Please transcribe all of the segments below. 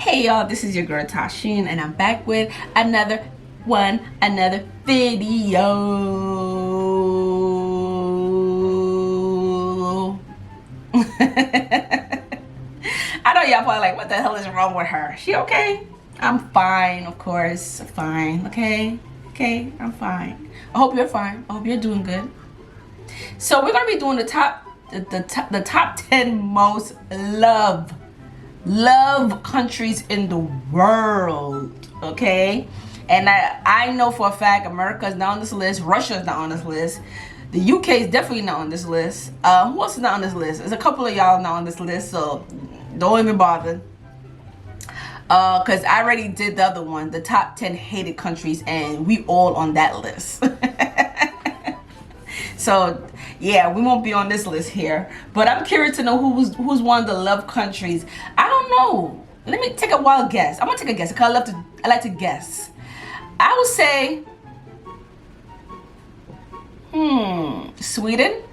Hey y'all, this is your girl Tysheen and I'm back with another video. I know y'all probably like, what the hell is wrong with her? She okay? I'm fine, of course, fine, okay, I'm fine. I hope you're fine. I hope you're doing good. So we're gonna be doing the top 10 most loved countries in the world, okay? And I know for a fact America's not on this list, Russia's not on this list, the UK is definitely not on this list. Who else is not on this list? There's a couple of y'all not on this list, so don't even bother. Because I already did the other one, the top 10 hated countries, and we all on that list. So yeah, we won't be on this list here, but I'm curious to know who's one of the loved countries. I don't know. Let me take a wild guess. I'm gonna take a guess because I like to guess. I would say Sweden.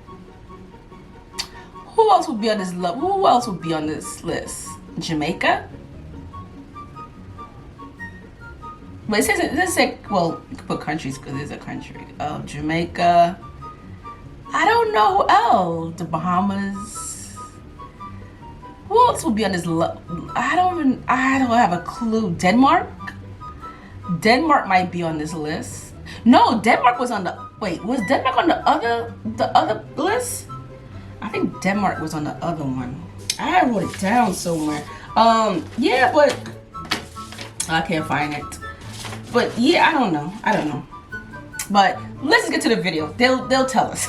Who else would be on this Who else would be on this list? Jamaica. But it says well, you could put countries because there's a country. Jamaica. I don't know who else. The Bahamas. Who else would be on this? I don't have a clue. Denmark. Denmark might be on this list. No, Denmark was on the. Wait, was Denmark on the other list? I think Denmark was on the other one. I wrote it down somewhere. Yeah, but I can't find it. But yeah, I don't know. But let's get to the video. They'll tell us.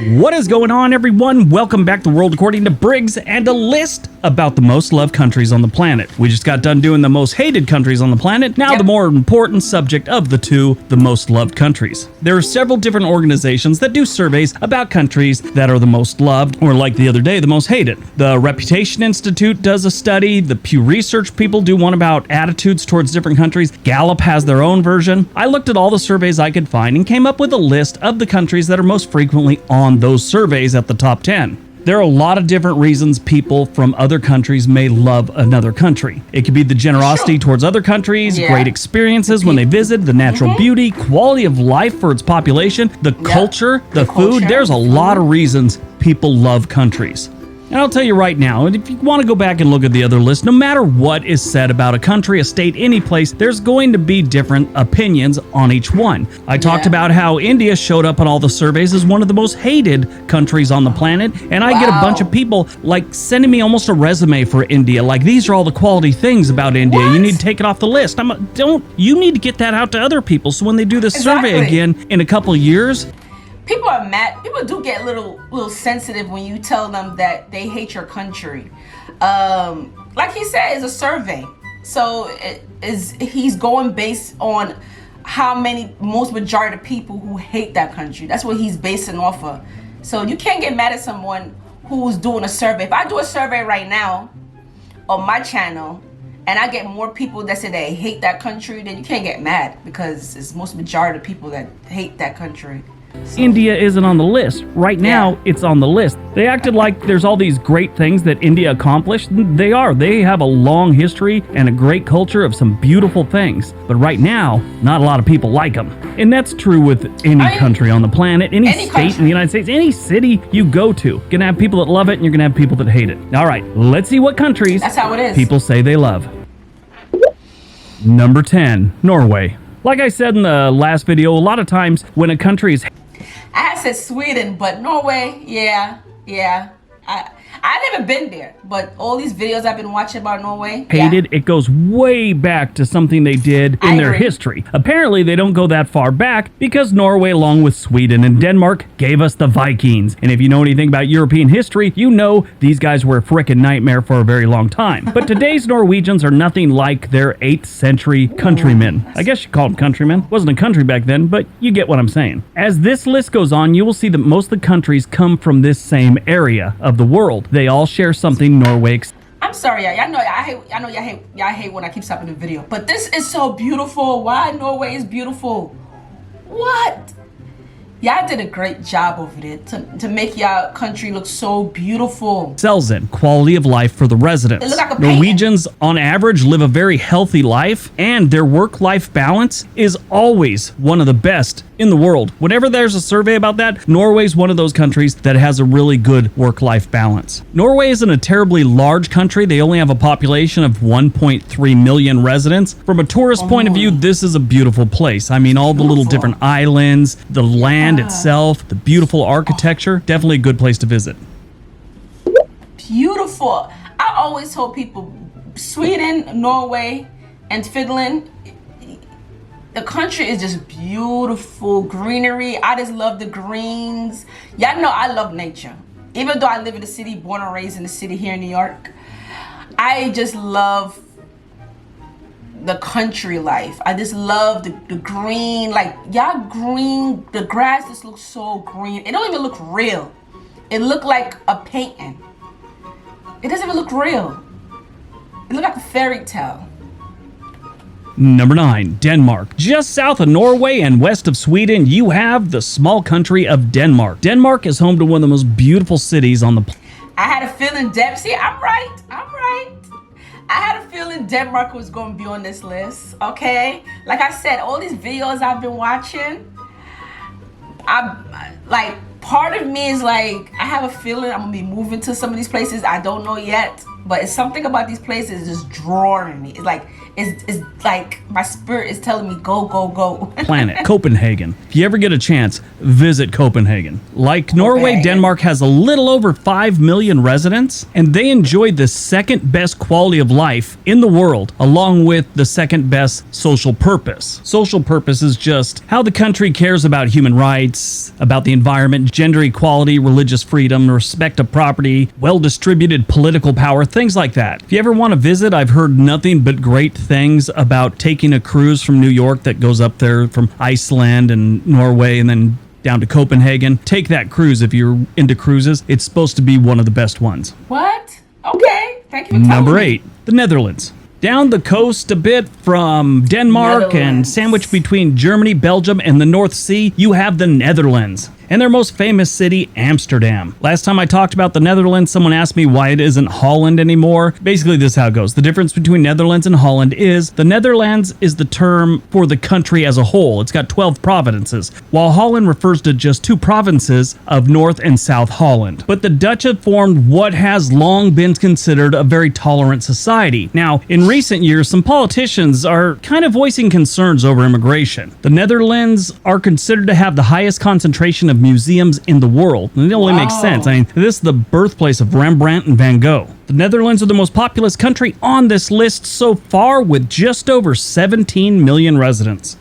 What is going on, everyone? Welcome back to World According to Briggs and a list about the most loved countries on the planet. We just got done doing the most hated countries on the planet. Now the more important subject of the two, the most loved countries. There are several different organizations that do surveys about countries that are the most loved, or like the other day, the most hated. The Reputation Institute does a study. The Pew Research people do one about attitudes towards different countries. Gallup has their own version. I looked at all the surveys I could find and came up with a list of the countries that are most frequently on those surveys at the top 10. There are a lot of different reasons people from other countries may love another country. It could be the generosity towards other countries, great experiences when they visit, the natural beauty, quality of life for its population, the culture, the food. There's a lot of reasons people love countries. And I'll tell you right now, and if you want to go back and look at the other list, no matter what is said about a country, a state, any place, there's going to be different opinions on each one. I talked about how India showed up on all the surveys as one of the most hated countries on the planet, and I get a bunch of people like sending me almost a resume for India, like these are all the quality things about India. You need to take it off the list. You need to get that out to other people so when they do this survey again in a couple of years. People are mad. People do get a little sensitive when you tell them that they hate your country. Like he said, it's a survey. So he's going based on how most majority of people who hate that country. That's what he's basing off of. So you can't get mad at someone who's doing a survey. If I do a survey right now on my channel and I get more people that say they hate that country, then you can't get mad because it's most majority of people that hate that country. So. India isn't on the list. Right now, it's on the list. They acted like there's all these great things that India accomplished. They are. They have a long history and a great culture of some beautiful things. But right now, not a lot of people like them. And that's true with any country on the planet, any state in the United States, any city you go to. You're going to have people that love it and you're going to have people that hate it. All right, let's see what countries people say they love. Number 10, Norway. Like I said in the last video, a lot of times when a country is I said Sweden, but Norway, yeah. I've never been there, but all these videos I've been watching about Norway. Hated, it goes way back to something they did in their history. Apparently, they don't go that far back because Norway, along with Sweden and Denmark, gave us the Vikings. And if you know anything about European history, you know these guys were a frickin' nightmare for a very long time. But today's Norwegians are nothing like their 8th century countrymen. I guess you call them countrymen. Wasn't a country back then, but you get what I'm saying. As this list goes on, you will see that most of the countries come from this same area of the world. They all share something Norway. I'm sorry, y'all. I know y'all hate when I keep stopping the video, but this is so beautiful. Why Norway is beautiful? What? Y'all did a great job over there to make y'all country look so beautiful. Excels in quality of life for the residents. It look like a painting. Norwegians, on average, live a very healthy life, and their work-life balance is always one of the best in the world. Whenever there's a survey about that, Norway's one of those countries that has a really good work-life balance. Norway isn't a terribly large country. They only have a population of 1.3 million residents. From a tourist point of view, this is a beautiful place. I mean, all the little different islands, the land itself, the beautiful architecture, definitely a good place to visit. Beautiful. I always told people, Sweden, Norway, and Finland, the country is just beautiful. Greenery. I just love the greens. Y'all know I love nature. Even though I live in the city, born and raised in the city here in New York, I just love the country life. I just love the green. Like, y'all green, the grass just looks so green. It don't even look real. It look like a painting. It doesn't even look real. It look like a fairy tale. Number 9, Denmark. Just south of Norway and west of Sweden, you have the small country of Denmark. Denmark is home to one of the most beautiful cities on the planet. I had a feeling I'm right. I had a feeling Denmark was going to be on this list, okay? Like I said, all these videos I've been watching, part of me is like, I have a feeling I'm going to be moving to some of these places. I don't know yet, but it's something about these places just drawing me. It's like my spirit is telling me, go, go, go. Planet, Copenhagen. If you ever get a chance, visit Copenhagen. Like Norway, Denmark has a little over 5 million residents, and they enjoy the second best quality of life in the world, along with the second best social purpose. Social purpose is just how the country cares about human rights, about the environment, gender equality, religious freedom, respect of property, well-distributed political power, things like that. If you ever want to visit, I've heard nothing but great things about taking a cruise from New York that goes up there from Iceland and Norway and then down to Copenhagen. Take that cruise if you're into cruises. It's supposed to be one of the best ones. What? Okay. Thank you for telling me. Number 8, the Netherlands. Down the coast a bit from Denmark and sandwiched between Germany, Belgium, and the North Sea, you have the Netherlands. And their most famous city, Amsterdam. Last time I talked about the Netherlands, someone asked me why it isn't Holland anymore. Basically, this is how it goes. The difference between Netherlands and Holland is the Netherlands is the term for the country as a whole. It's got 12 provinces, while Holland refers to just 2 provinces of North and South Holland. But the Dutch have formed what has long been considered a very tolerant society. Now, in recent years, some politicians are kind of voicing concerns over immigration. The Netherlands are considered to have the highest concentration of museums in the world. And it only makes sense. I mean, this is the birthplace of Rembrandt and Van Gogh. The Netherlands are the most populous country on this list so far, with just over 17 million residents.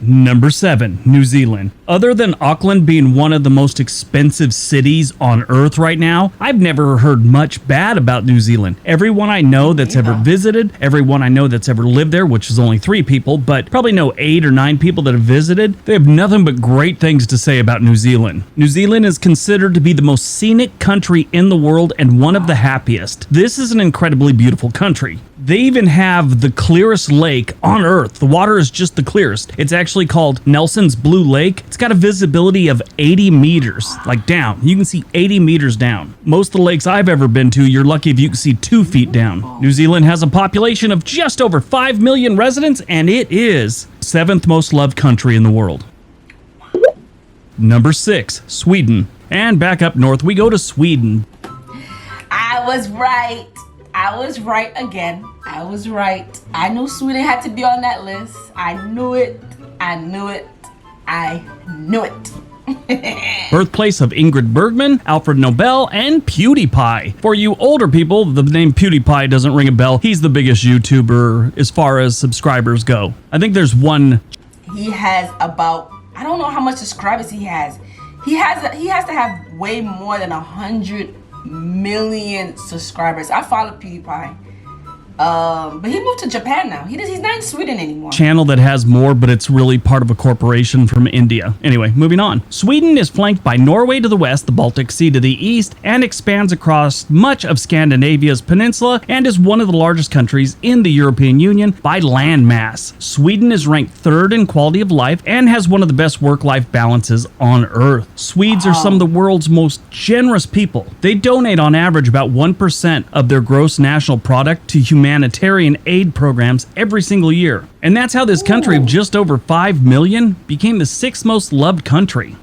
Number 7, New Zealand. Other than Auckland being one of the most expensive cities on earth right now, I've never heard much bad about New Zealand. Everyone I know that's ever visited, everyone I know that's ever lived there, which is only 3 people, but probably know 8 or 9 people that have visited, they have nothing but great things to say about New Zealand. New Zealand is considered to be the most scenic country in the world and one of the happiest. This is an incredibly beautiful country. They even have the clearest lake on earth. The water is just the clearest. It's actually called Nelson's Blue Lake. It's got a visibility of 80 meters, like down. You can see 80 meters down. Most of the lakes I've ever been to, you're lucky if you can see 2 feet down. New Zealand has a population of just over 5 million residents, and it is the 7th most loved country in the world. Number 6, Sweden. And back up north, we go to Sweden. I was right. I was right again. I was right. I knew Sweden had to be on that list. I knew it. I knew it. I knew it. Birthplace of Ingrid Bergman, Alfred Nobel, and PewDiePie. For you older people, the name PewDiePie doesn't ring a bell. He's the biggest YouTuber as far as subscribers go. I think there's one. He has about, I don't know how much subscribers he has. He has to have way more than 100 million subscribers. I follow PewDiePie. But he moved to Japan now. He's not in Sweden anymore. Channel that has more, but it's really part of a corporation from India. Anyway, moving on. Sweden is flanked by Norway to the west, the Baltic Sea to the east, and expands across much of Scandinavia's peninsula, and is one of the largest countries in the European Union by land mass. Sweden is ranked third in quality of life and has one of the best work-life balances on Earth. Swedes are some of the world's most generous people. They donate on average about 1% of their gross national product to humanitarian aid programs every single year. And that's how this country of just over 5 million became the 6th most loved country.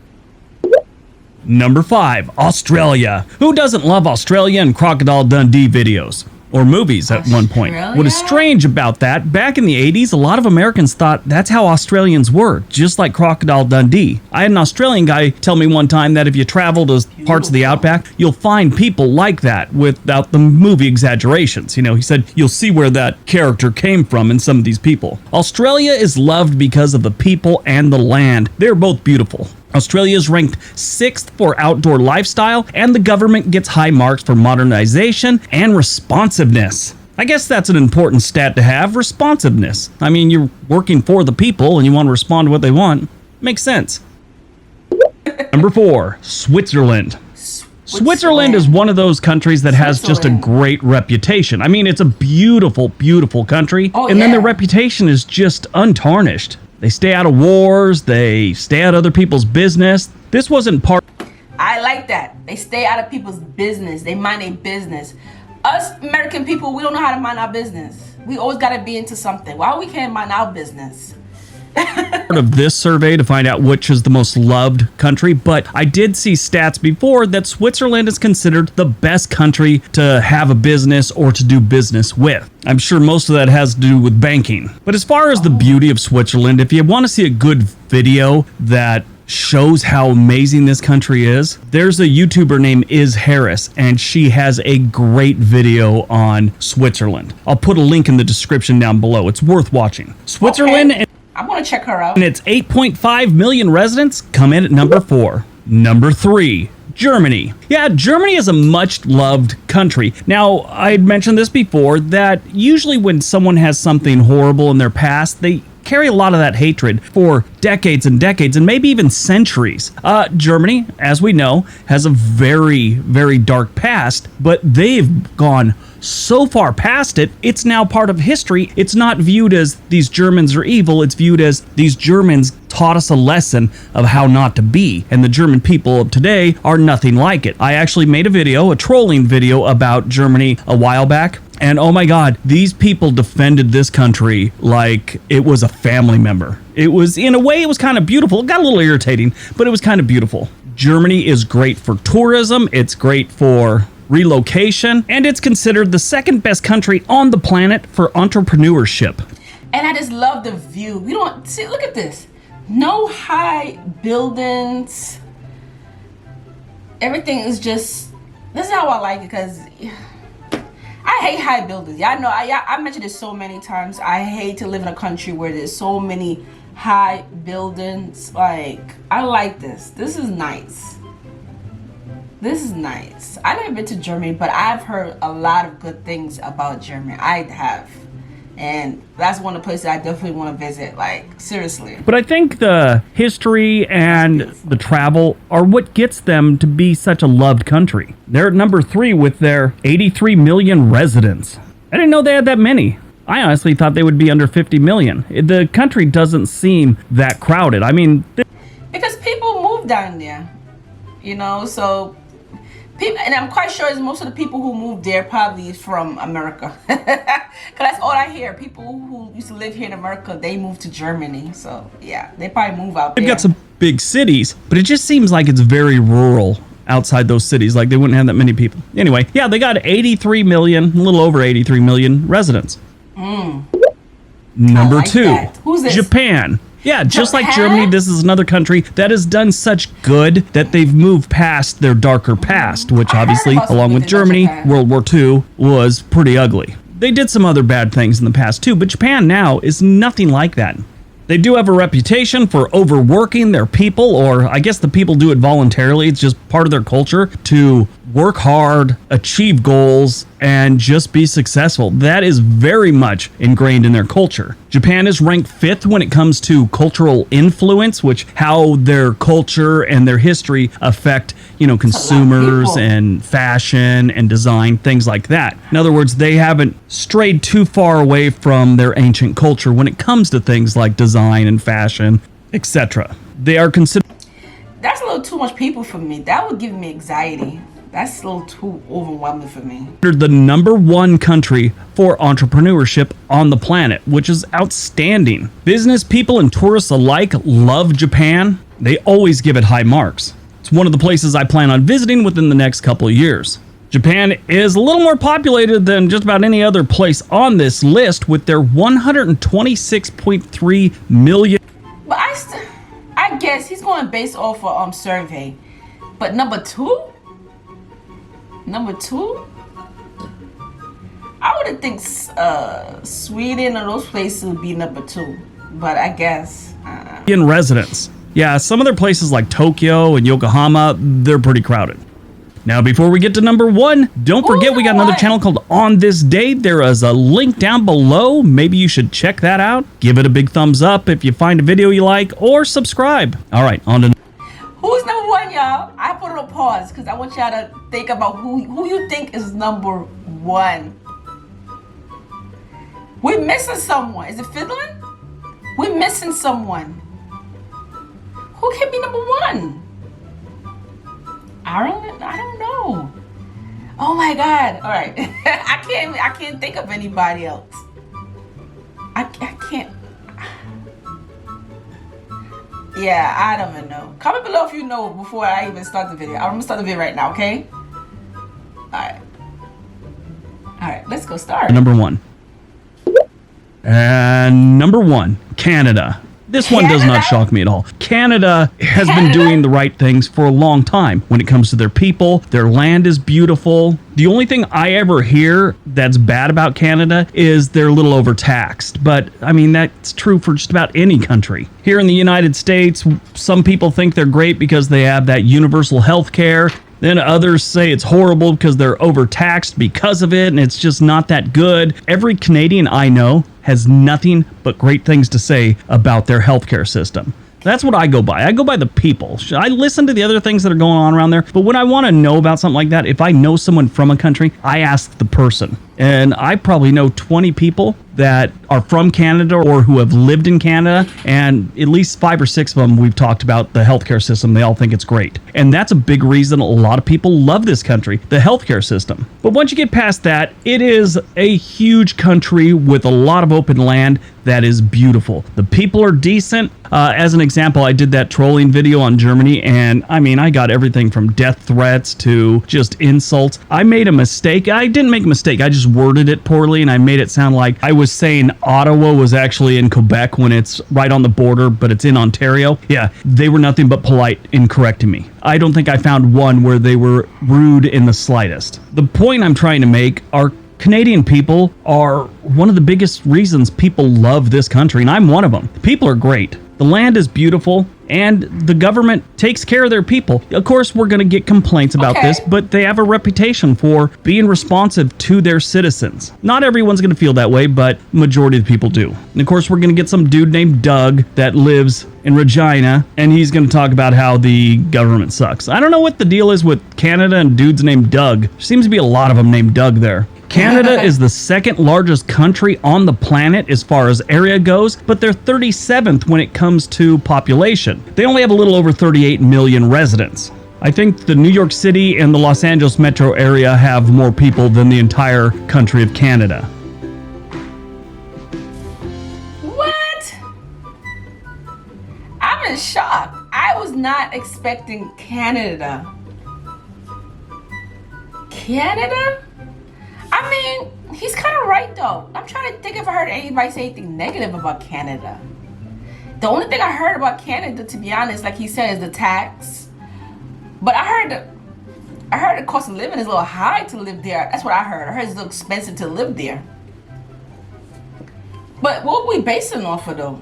Number 5, Australia. Who doesn't love Australia and Crocodile Dundee videos? Or movies at one point. What is strange about that, back in the 80s, a lot of Americans thought that's how Australians were, just like Crocodile Dundee. I had an Australian guy tell me one time that if you travel to parts of the outback, you'll find people like that without the movie exaggerations. You know, he said you'll see where that character came from in some of these people. Australia is loved because of the people and the land. They're both beautiful. Australia is ranked 6th for outdoor lifestyle, and the government gets high marks for modernization and responsiveness. I guess that's an important stat to have, responsiveness. I mean, you're working for the people and you want to respond to what they want. Makes sense. Number 4, Switzerland. Switzerland is one of those countries that has just a great reputation. I mean, it's a beautiful, beautiful country, and then their reputation is just untarnished. They stay out of wars, they stay out of other people's business. This wasn't part... I like that. They stay out of people's business. They mind their business. Us American people, we don't know how to mind our business. We always got to be into something. Why we can't mind our business? Part of this survey to find out which is the most loved country, but I did see stats before that Switzerland is considered the best country to have a business or to do business with. I'm sure most of that has to do with banking. But as far as the beauty of Switzerland, if you want to see a good video that shows how amazing this country is, there's a YouTuber named Iz Harris, and she has a great video on Switzerland. I'll put a link in the description down below. It's worth watching. Switzerland... Okay. I want to check her out. And its 8.5 million residents come in at number 4. Number 3, Germany. Yeah, Germany is a much loved country. Now, I'd mentioned this before, that usually when someone has something horrible in their past, they carry a lot of that hatred for decades and decades and maybe even centuries. Germany, as we know, has a very, very dark past, but they've gone so far past it, it's now part of history. It's not viewed as these Germans are evil, it's viewed as these Germans taught us a lesson of how not to be, and the German people of today are nothing like it. I actually made a video, a trolling video about Germany a while back, and oh my god, these people defended this country like it was a family member. It was, in a way, it was kind of beautiful. It got a little irritating, but it was kind of beautiful. Germany is great for tourism, it's great for relocation, and it's considered the second best country on the planet for entrepreneurship. And I just love the view. We don't see, look at this. No high buildings. Everything is just, this is how I like it, because I hate high buildings. Y'all know, I mentioned this so many times. I hate to live in a country where there's so many high buildings. Like, I like this. This is nice. This is nice. I've never been to Germany, but I've heard a lot of good things about Germany. I have. And that's one of the places I definitely want to visit, like, seriously. But I think the history and the travel are what gets them to be such a loved country. They're at number 3 with their 83 million residents. I didn't know they had that many. I honestly thought they would be under 50 million. The country doesn't seem that crowded. I mean... because people move down there, you know, so... people, and I'm quite sure most of the people who moved there probably is from America. Because that's all I hear. People who used to live here in America, they moved to Germany. So, yeah, they probably move out there. They've got some big cities, but it just seems like it's very rural outside those cities. Like, they wouldn't have that many people. Anyway, yeah, they got 83 million, a little over 83 million residents. Number 2, who's this? Japan. Yeah, just like Germany, this is another country that has done such good that they've moved past their darker past, which obviously, along with Germany, World War II was pretty ugly. They did some other bad things in the past too, but Japan now is nothing like that. They do have a reputation for overworking their people, or I guess the people do it voluntarily. It's just part of their culture to work hard, achieve goals, and just be successful. That is very much ingrained in their culture. Japan is ranked 5th when it comes to cultural influence, which how their culture and their history affect, consumers and fashion and design, things like that. In other words, they haven't strayed too far away from their ancient culture when it comes to things like design and fashion, etc. They are considered... That's a little too much people for me. That would give me anxiety. That's a little too overwhelming for me. The number 1 country for entrepreneurship on the planet, which is outstanding. Business people and tourists alike love Japan. They always give it high marks. It's one of the places I plan on visiting within the next couple of years. Japan is a little more populated than just about any other place on this list with their 126.3 million. But I guess he's going based off of survey. But number two, I would think Sweden or those places would be number 2. But I guess in residents. Yeah, some other places like Tokyo and Yokohama, they're pretty crowded. Now, before we get to number 1, don't forget we got another channel called On This Day. There is a link down below. Maybe you should check that out. Give it a big thumbs up if you find a video you like, or subscribe. All right, on to... Who's number 1, y'all? I put it on pause because I want y'all to think about who you think is number 1. We're missing someone. Is it Finland? We're missing someone. Who can be number 1? I don't know. Oh my God! All right, I can't think of anybody else. I can't. Yeah, I don't even know. Comment below if you know before I even start the video. I'm gonna start the video right now, okay? All right. Let's go start. Number 1. And number 1, Canada. This one does not shock me at all. Canada has been doing the right things for a long time when it comes to their people. Their land is beautiful. The only thing I ever hear that's bad about Canada is they're a little overtaxed. But, I mean, that's true for just about any country. Here in the United States, some people think they're great because they have that universal health care. Then others say it's horrible because they're overtaxed because of it, and it's just not that good. Every Canadian I know has nothing but great things to say about their healthcare system. That's what I go by. I go by the people. I listen to the other things that are going on around there, but when I want to know about something like that, if I know someone from a country, I ask the person. And I probably know 20 people that are from Canada or who have lived in Canada, and at least 5 or 6 of them we've talked about the healthcare system. They all think it's great. And that's a big reason a lot of people love this country, the healthcare system. But once you get past that, it is a huge country with a lot of open land that is beautiful. The people are decent. As an example, I did that trolling video on Germany, and I mean, I got everything from death threats to just insults. I made a mistake. I didn't make a mistake. I just worded it poorly, and I made it sound like I was saying Ottawa was actually in Quebec when it's right on the border, but it's in Ontario. Yeah, they were nothing but polite in correcting me. I don't think I found one where they were rude in the slightest. The point I'm trying to make are Canadian people are one of the biggest reasons people love this country, and I'm one of them. People are great. The land is beautiful, and the government takes care of their people. Of course, we're going to get complaints about this, but they have a reputation for being responsive to their citizens. Not everyone's going to feel that way, but majority of the people do. And of course, we're going to get some dude named Doug that lives in Regina, and he's going to talk about how the government sucks. I don't know what the deal is with Canada and dudes named Doug. There seems to be a lot of them named Doug there. Canada is the second largest country on the planet as far as area goes, but they're 37th when it comes to population. They only have a little over 38 million residents. I think the New York City and the Los Angeles metro area have more people than the entire country of Canada. What? I'm in shock. I was not expecting Canada. Canada? I mean, he's kind of right though. I'm trying to think if I heard anybody say anything negative about Canada. The only thing I heard about Canada, to be honest, like he said, is the tax. But I heard the cost of living is a little high to live there. That's what I heard. I heard it's a little expensive to live there. But what are we basing off of though?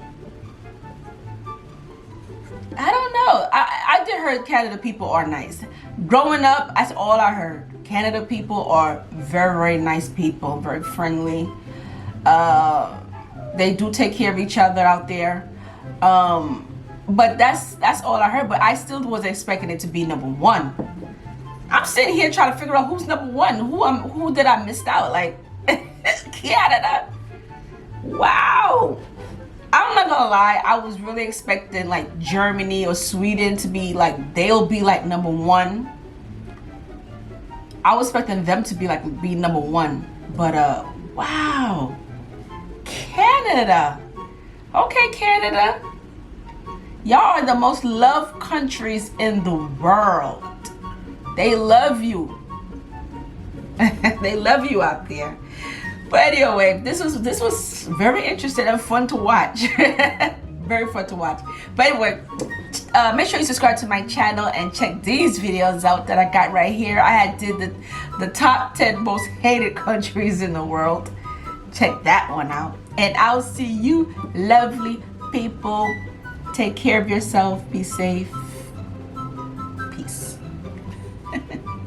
I don't know. I did heard Canada people are nice. Growing up, that's all I heard. Canada people are very, very nice people, very friendly. They do take care of each other out there. But that's all I heard. But I still was expecting it to be number one. I'm sitting here trying to figure out who's number one. Who did I miss out? Like Canada. Wow. I'm not gonna lie, I was really expecting like Germany or Sweden to be like, they'll be like number one. I was expecting them to be number one. But wow. Canada. Okay, Canada. Y'all are the most loved countries in the world. They love you. They love you out there. But anyway, this was very interesting and fun to watch. Very fun to watch. But anyway, make sure you subscribe to my channel and check these videos out that I got right here. I did the top 10 most hated countries in the world. Check that one out. And I'll see you lovely people. Take care of yourself. Be safe.